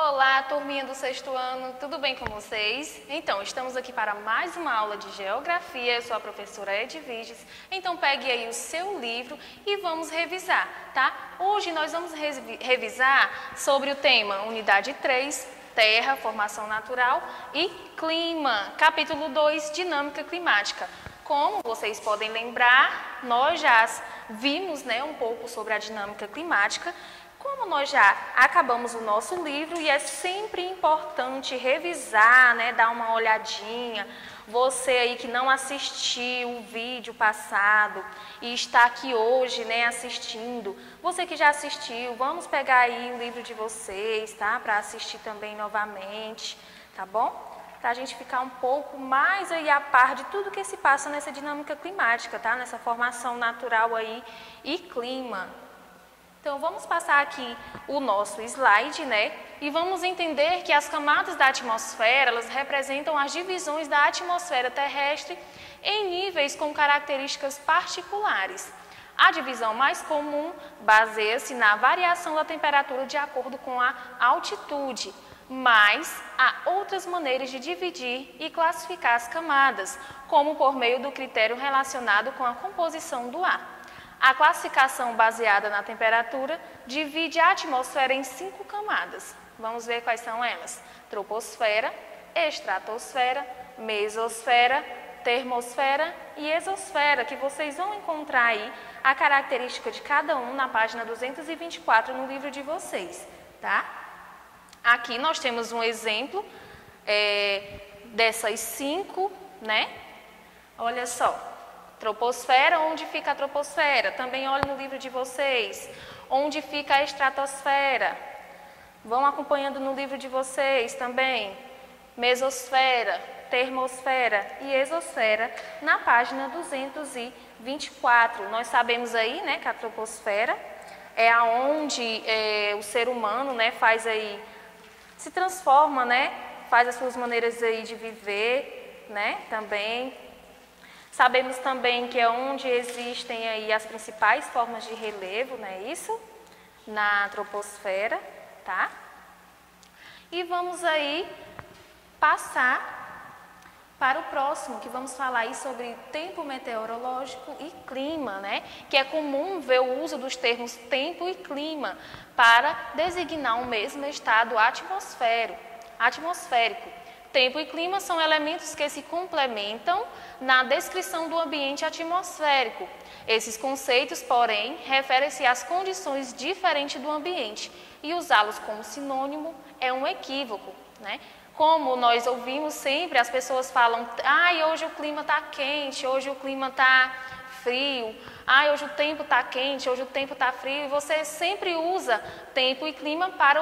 Olá, turminha do sexto ano, tudo bem com vocês? Então, estamos aqui para mais uma aula de Geografia, eu sou a professora Edviges, então pegue aí o seu livro e vamos revisar, tá? Hoje nós vamos revisar sobre o tema Unidade 3, Terra, Formação Natural e Clima, capítulo 2, Dinâmica Climática. Como vocês podem lembrar, nós já vimos um pouco sobre a dinâmica climática. Como nós já acabamos o nosso livro e é sempre importante revisar, dar uma olhadinha, você aí que não assistiu o vídeo passado e está aqui hoje, assistindo, você que já assistiu, vamos pegar aí o livro de vocês, tá? Para assistir também novamente, tá bom? Para a gente ficar um pouco mais aí a par de tudo que se passa nessa dinâmica climática, tá? Nessa formação natural aí e clima. Então, vamos passar aqui o nosso slide, e vamos entender que as camadas da atmosfera, elas representam as divisões da atmosfera terrestre em níveis com características particulares. A divisão mais comum baseia-se na variação da temperatura de acordo com a altitude, mas há outras maneiras de dividir e classificar as camadas, como por meio do critério relacionado com a composição do ar. A classificação baseada na temperatura divide a atmosfera em 5 camadas. Vamos ver quais são elas: troposfera, estratosfera, mesosfera, termosfera e exosfera, que vocês vão encontrar aí a característica de cada um na página 224 no livro de vocês, tá? Aqui nós temos um exemplo dessas 5, Olha só. Troposfera, onde fica a troposfera? Também olhe no livro de vocês. Onde fica a estratosfera? Vão acompanhando no livro de vocês também. Mesosfera, termosfera e exosfera na página 224. Nós sabemos aí, que a troposfera é aonde o ser humano, faz aí, se transforma, faz as suas maneiras aí de viver, também. Sabemos também que é onde existem aí as principais formas de relevo, não é isso? Na troposfera, tá? E vamos aí passar para o próximo, que vamos falar aí sobre tempo meteorológico e clima, Que é comum ver o uso dos termos tempo e clima para designar o mesmo estado atmosférico. Tempo e clima são elementos que se complementam na descrição do ambiente atmosférico. Esses conceitos, porém, referem-se às condições diferentes do ambiente e usá-los como sinônimo é um equívoco, Como nós ouvimos sempre, as pessoas falam: hoje o clima está quente, hoje o clima está frio, hoje o tempo está quente, hoje o tempo está frio, e você sempre usa tempo e clima para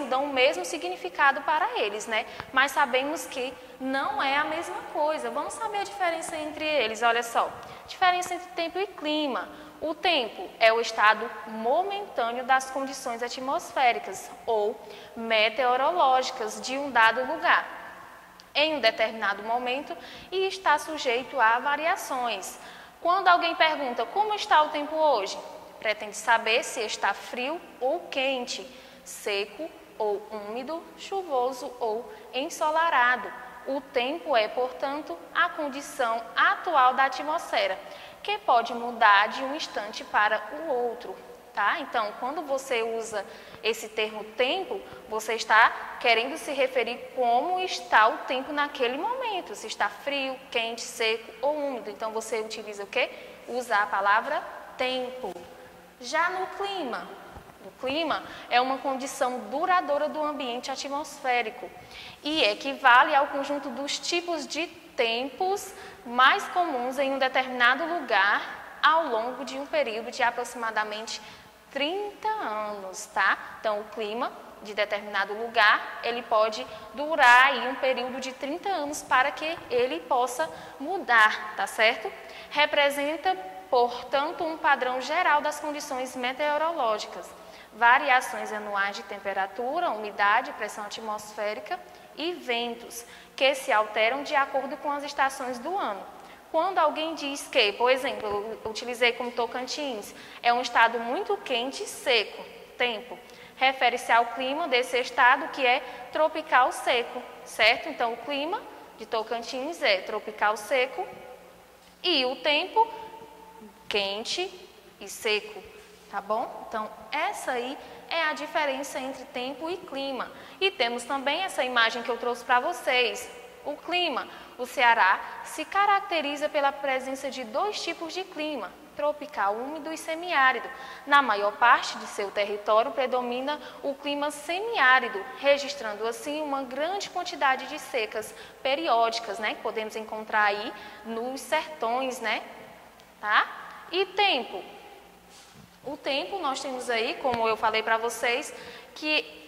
dão o mesmo significado para eles, Mas sabemos que não é a mesma coisa. Vamos saber a diferença entre eles, olha só. Diferença entre tempo e clima. O tempo é o estado momentâneo das condições atmosféricas ou meteorológicas de um dado lugar, em um determinado momento, e está sujeito a variações. Quando alguém pergunta como está o tempo hoje, pretende saber se está frio ou quente, seco ou úmido, chuvoso ou ensolarado. O tempo é, portanto, a condição atual da atmosfera, que pode mudar de um instante para o outro, tá? Então, quando você usa esse termo tempo, você está querendo se referir como está o tempo naquele momento, se está frio, quente, seco ou úmido. Então, você utiliza o quê? Usa a palavra tempo. Já no clima, o clima é uma condição duradoura do ambiente atmosférico e equivale ao conjunto dos tipos de tempos mais comuns em um determinado lugar ao longo de um período de aproximadamente 30 anos, tá? Então, o clima de determinado lugar, ele pode durar aí um período de 30 anos para que ele possa mudar, tá certo? Representa, portanto, um padrão geral das condições meteorológicas, variações anuais de temperatura, umidade, pressão atmosférica e ventos, que se alteram de acordo com as estações do ano. Quando alguém diz que, por exemplo, eu utilizei como Tocantins, é um estado muito quente e seco, tempo, refere-se ao clima desse estado que é tropical seco, certo? Então, o clima de Tocantins é tropical seco e o tempo quente e seco, tá bom? Então, essa aí é a diferença entre tempo e clima. E temos também essa imagem que eu trouxe para vocês. O clima. O Ceará se caracteriza pela presença de dois tipos de clima, tropical úmido e semiárido. Na maior parte de seu território predomina o clima semiárido, registrando assim uma grande quantidade de secas periódicas, né, que podemos encontrar aí nos sertões, né? Tá? E tempo. O tempo nós temos aí, como eu falei para vocês, que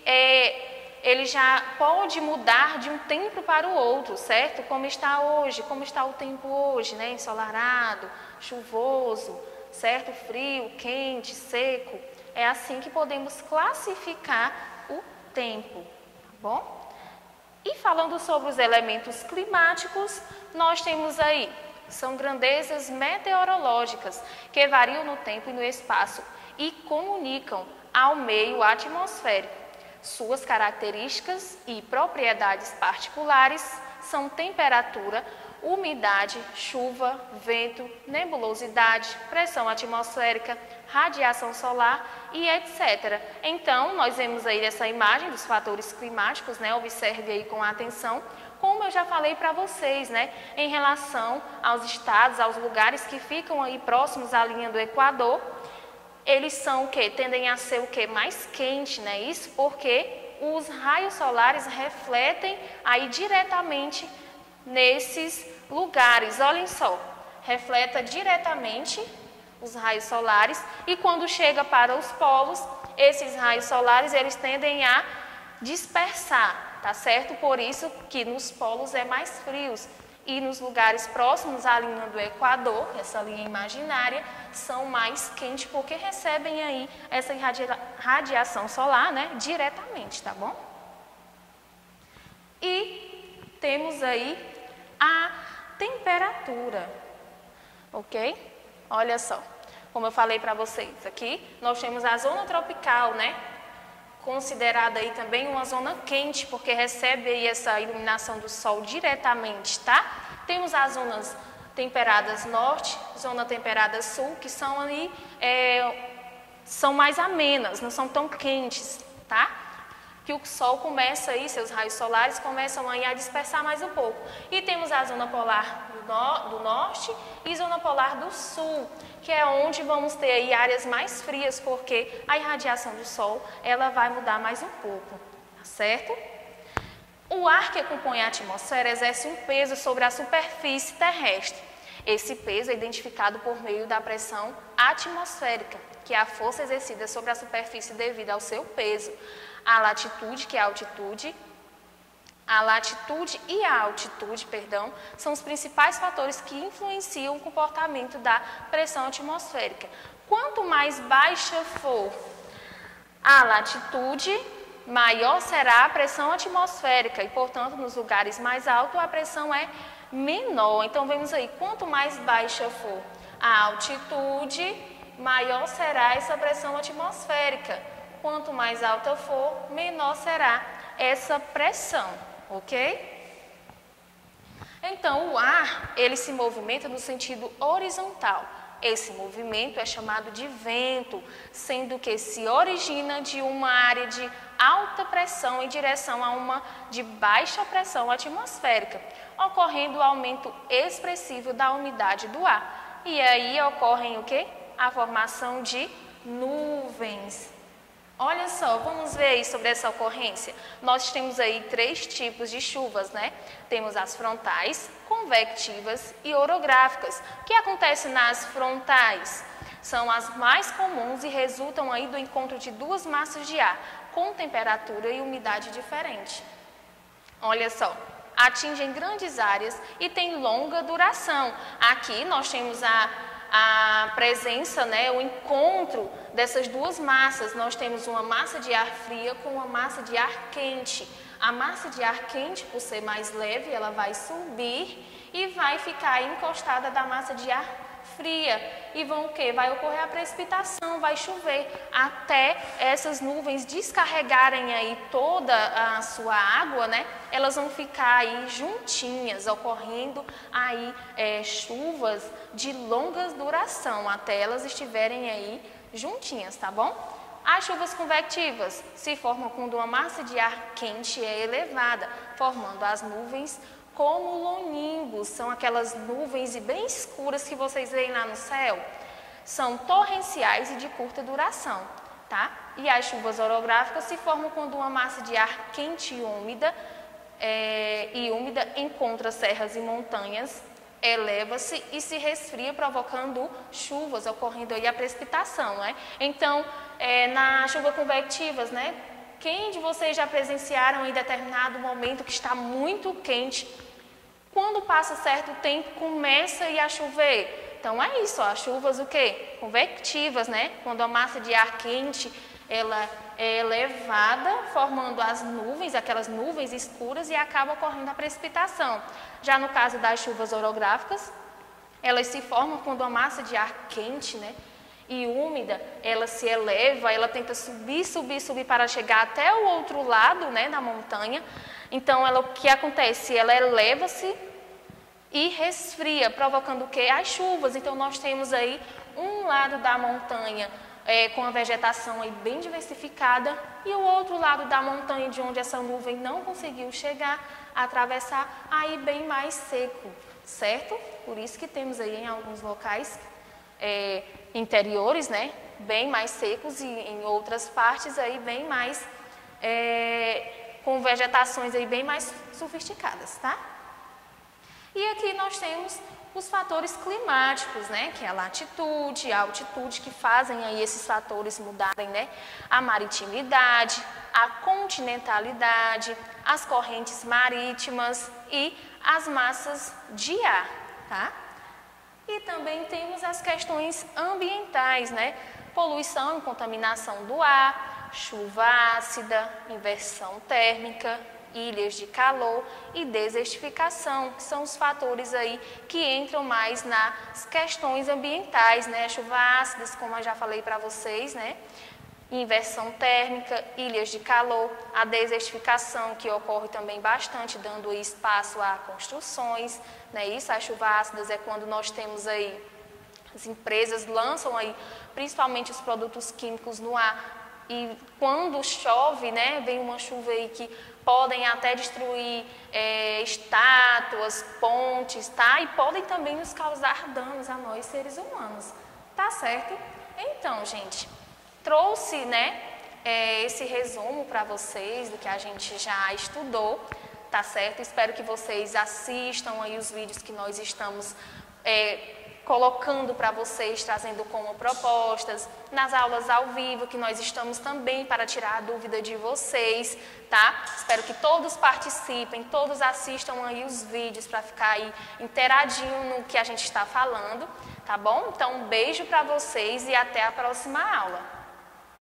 ele já pode mudar de um tempo para o outro, certo? Como está hoje, como está o tempo hoje, né? Ensolarado, chuvoso, certo? Frio, quente, seco. É assim que podemos classificar o tempo, tá bom? E falando sobre os elementos climáticos, nós temos aí, são grandezas meteorológicas que variam no tempo e no espaço e comunicam ao meio atmosférico. Suas características e propriedades particulares são temperatura, umidade, chuva, vento, nebulosidade, pressão atmosférica, radiação solar e etc. Então, nós vemos aí essa imagem dos fatores climáticos, né? Observe aí com atenção. Como eu já falei para vocês, né? Em relação aos estados, aos lugares que ficam aí próximos à linha do Equador, eles são o quê? Tendem a ser o quê? Mais quente, né? Isso porque os raios solares refletem aí diretamente nesses lugares. Olhem só, refleta diretamente os raios solares e quando chega para os polos, esses raios solares eles tendem a dispersar, tá certo? Por isso que nos polos é mais frios. E nos lugares próximos à linha do Equador, essa linha imaginária, são mais quentes porque recebem aí essa radiação solar, né, diretamente, tá bom? E temos aí a temperatura, ok? Olha só, como eu falei para vocês aqui, nós temos a zona tropical, né? Considerada aí também uma zona quente, porque recebe aí essa iluminação do sol diretamente, tá? Temos as zonas temperadas norte, zona temperada sul, que são ali, são mais amenas, não são tão quentes, tá? Que o sol começa aí, seus raios solares começam aí a dispersar mais um pouco. E temos a zona polar do norte e zona polar do sul, que é onde vamos ter aí áreas mais frias, porque a irradiação do sol, ela vai mudar mais um pouco, tá certo? O ar que compõe a atmosfera exerce um peso sobre a superfície terrestre. Esse peso é identificado por meio da pressão atmosférica, que é a força exercida sobre a superfície devido ao seu peso. A latitude, que é a altitude, e a altitude, são os principais fatores que influenciam o comportamento da pressão atmosférica. Quanto mais baixa for a latitude, maior será a pressão atmosférica e, portanto, nos lugares mais altos a pressão é menor. Então, vemos aí, quanto mais baixa for a altitude, maior será essa pressão atmosférica. Quanto mais alta for, menor será essa pressão, ok? Então, o ar, ele se movimenta no sentido horizontal. Esse movimento é chamado de vento, sendo que se origina de uma área de alta pressão em direção a uma de baixa pressão atmosférica, ocorrendo o aumento expressivo da umidade do ar. E aí ocorrem o quê? A formação de nuvens. Olha só, vamos ver aí sobre essa ocorrência. Nós temos aí 3 tipos de chuvas, né? Temos as frontais, convectivas e orográficas. O que acontece nas frontais? São as mais comuns e resultam aí do encontro de 2 massas de ar, com temperatura e umidade diferente. Olha só, atingem grandes áreas e têm longa duração. Aqui nós temos a presença, né, o encontro dessas 2 massas. Nós temos uma massa de ar fria com uma massa de ar quente. A massa de ar quente, por ser mais leve, ela vai subir e vai ficar encostada da massa de ar fria e vão o quê? Vai ocorrer a precipitação, vai chover até essas nuvens descarregarem aí toda a sua água, né? Elas vão ficar aí juntinhas, ocorrendo aí chuvas de longa duração até elas estiverem aí juntinhas, tá bom? As chuvas convectivas se formam quando uma massa de ar quente é elevada, formando as nuvens cumulonimbus, são aquelas nuvens bem escuras que vocês veem lá no céu. São torrenciais e de curta duração, tá? E as chuvas orográficas se formam quando uma massa de ar quente e úmida encontra serras e montanhas, eleva-se e se resfria, provocando chuvas, ocorrendo aí a precipitação, né? Então, na chuva convectivas, né? Quem de vocês já presenciaram em determinado momento que está muito quente? Quando passa certo tempo, começa a chover. Então é isso, ó, chuvas o quê? Convectivas, né? Quando a massa de ar quente, ela é elevada, formando as nuvens, aquelas nuvens escuras, e acaba ocorrendo a precipitação. Já no caso das chuvas orográficas, elas se formam quando a massa de ar quente, né, e úmida, ela se eleva, ela tenta subir para chegar até o outro lado, né, da montanha. Então, o que acontece? Ela eleva-se e resfria, provocando o quê? As chuvas. Então, nós temos aí um lado da montanha com a vegetação aí bem diversificada e o outro lado da montanha, de onde essa nuvem não conseguiu chegar, atravessar, aí bem mais seco, certo? Por isso que temos aí em alguns locais interiores, né, bem mais secos, e em outras partes aí bem mais com vegetações aí bem mais sofisticadas, tá? E aqui nós temos os fatores climáticos, né, que é a latitude, a altitude, que fazem aí esses fatores mudarem, né, a maritimidade, a continentalidade, as correntes marítimas e as massas de ar, tá? E também temos as questões ambientais, né, poluição e contaminação do ar, chuva ácida, inversão térmica, ilhas de calor e desertificação, que são os fatores aí que entram mais nas questões ambientais, né? Chuva ácida, como eu já falei para vocês, né? Inversão térmica, ilhas de calor, a desertificação, que ocorre também bastante, dando espaço a construções, né? Isso, as chuvas ácidas é quando nós temos aí, as empresas lançam aí, principalmente os produtos químicos no ar, e quando chove, né, vem uma chuva aí que podem até destruir estátuas, pontes, tá? E podem também nos causar danos a nós, seres humanos, tá certo? Então, gente, trouxe, né, esse resumo para vocês do que a gente já estudou, tá certo? Espero que vocês assistam aí os vídeos que nós estamos colocando para vocês, trazendo como propostas, nas aulas ao vivo, que nós estamos também para tirar a dúvida de vocês, tá? Espero que todos participem, todos assistam aí os vídeos para ficar aí interadinho no que a gente está falando, tá bom? Então, um beijo para vocês e até a próxima aula.